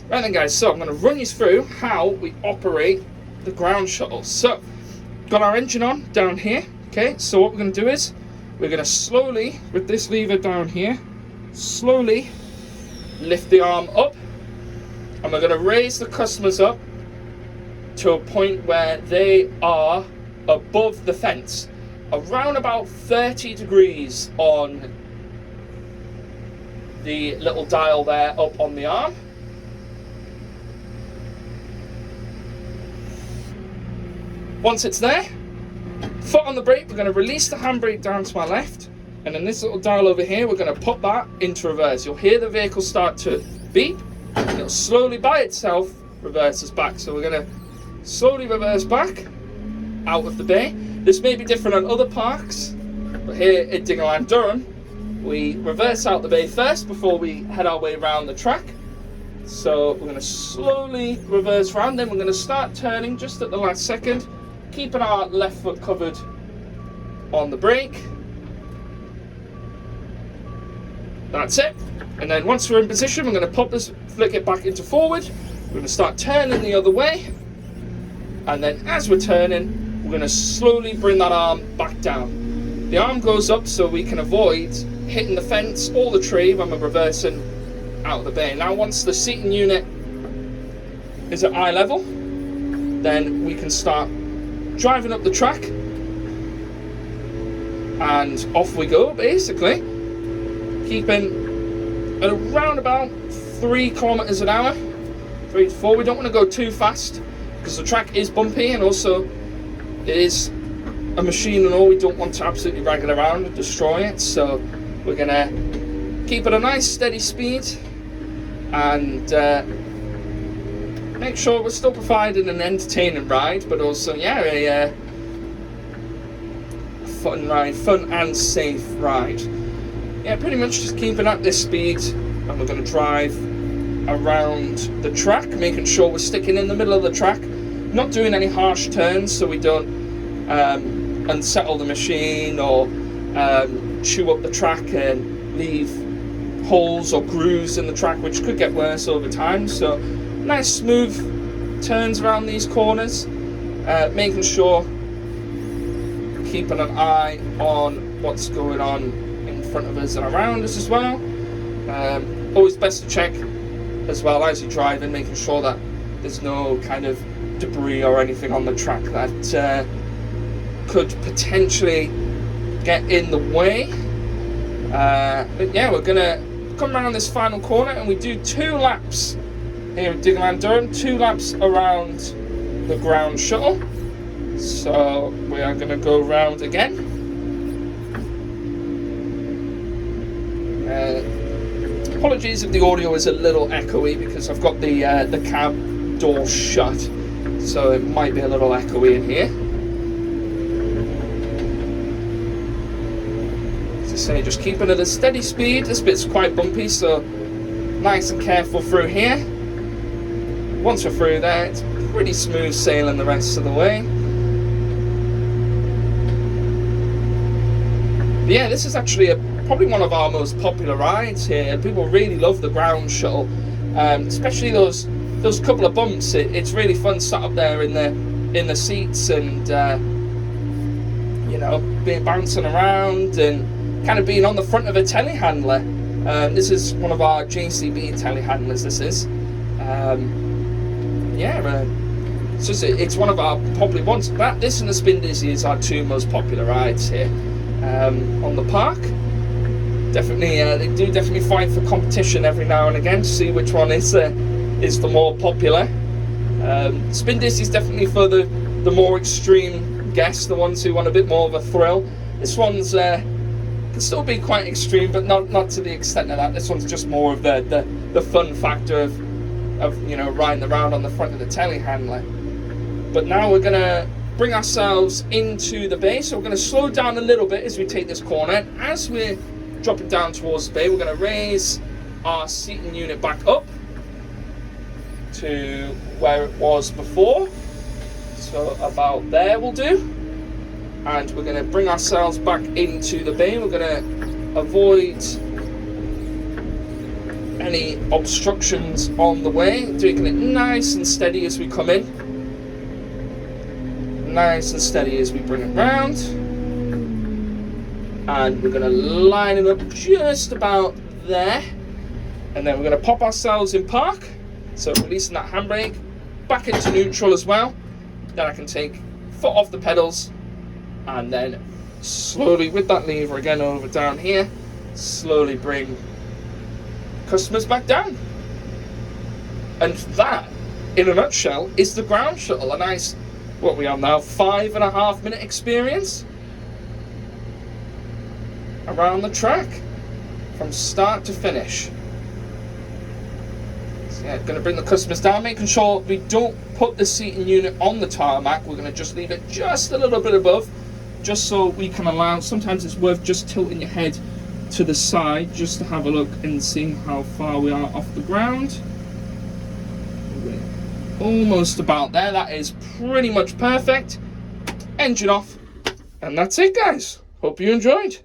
Right then guys, so I'm going to run you through how we operate the ground shuttle. So, got our engine on down here, okay, so what we're going to do is, we're going to slowly, with this lever down here, slowly lift the arm up, and we're going to raise the customers up to a point where they are above the fence, around about 30 degrees on the little dial there up on the arm. Once it's there, foot on the brake, we're going to release the handbrake down to my left, and then this little dial over here, we're going to put that into reverse. You'll hear the vehicle start to beep, and it'll slowly by itself reverse us back. So we're going to slowly reverse back out of the bay. This may be different on other parks, but here at Diggerland Durham, we reverse out the bay first before we head our way around the track. So we're going to slowly reverse round, then we're going to start turning just at the last second, keeping our left foot covered on the brake. That's it. And then once we're in position, we're going to pop this, flick it back into forward. We're going to start turning the other way. And then as we're turning, we're going to slowly bring that arm back down. The arm goes up so we can avoid hitting the fence or the tree when we're reversing out of the bay. Now once the seating unit is at eye level, then we can start driving up the track, and off we go basically, keeping at around about 3 kilometers an hour, 3 to 4. We don't want to go too fast because the track is bumpy, and also it is a machine and all. We don't want to absolutely rag it around and destroy it, so we're gonna keep it a nice steady speed and make sure we're still providing an entertaining ride, but also a fun ride, fun and safe ride. Yeah, pretty much just keeping at this speed, and we're going to drive around the track, making sure we're sticking in the middle of the track, not doing any harsh turns so we don't unsettle the machine or chew up the track and leave holes or grooves in the track, which could get worse over time. So nice smooth turns around these corners, making sure keeping an eye on what's going on in front of us and around us as well. Always best to check as well as you're driving, making sure that there's no kind of debris or anything on the track that could potentially get in the way. But yeah, we're gonna come around this final corner, and we do 2 laps here at Diggerland Durham, 2 laps around the ground shuttle. So we are going to go round again. Apologies if the audio is a little echoey because I've got the cab door shut, so it might be a little echoey in here. As I say, just keep it at a steady speed. This bit's quite bumpy, so nice and careful through here. Once we're through there, it's pretty smooth sailing the rest of the way. But yeah, this is actually probably one of our most popular rides here. People really love the ground shuttle, especially those couple of bumps. It's really fun sat up there in the seats and being bouncing around and kind of being on the front of a telehandler. This is one of our JCB telehandlers. This is. It's one of our popular ones. This and the Spin Dizzy is our 2 most popular rides here on the park. Definitely, they do definitely fight for competition every now and again to see which one is the more popular. Spin Dizzy is definitely for the more extreme guests, the ones who want a bit more of a thrill. This one's can still be quite extreme, but not to the extent of that. This one's just more of the fun factor of riding around on the front of the telehandler. But now we're gonna bring ourselves into the bay, so we're gonna slow down a little bit as we take this corner. As we're dropping down towards the bay, we're gonna raise our seating unit back up to where it was before, so about there will do. And we're gonna bring ourselves back into the bay. We're gonna avoid any obstructions on the way, taking it nice and steady as we come in, nice and steady as we bring it round, and we're going to line it up just about there, and then we're going to pop ourselves in park, so releasing that handbrake back into neutral as well. Then I can take foot off the pedals, and then slowly with that lever again over down here, slowly bring customers back down. And that, in a nutshell, is the ground shuttle. A nice, what we have now, 5.5 minute experience around the track from start to finish. So yeah, going to bring the customers down, making sure we don't put the seating unit on the tarmac. We're going to just leave it just a little bit above, just so we can allow, sometimes it's worth just tilting your head to the side just to have a look and seeing how far we are off the ground. We're almost about there. That is pretty much perfect. Engine off, and that's it, guys. Hope you enjoyed.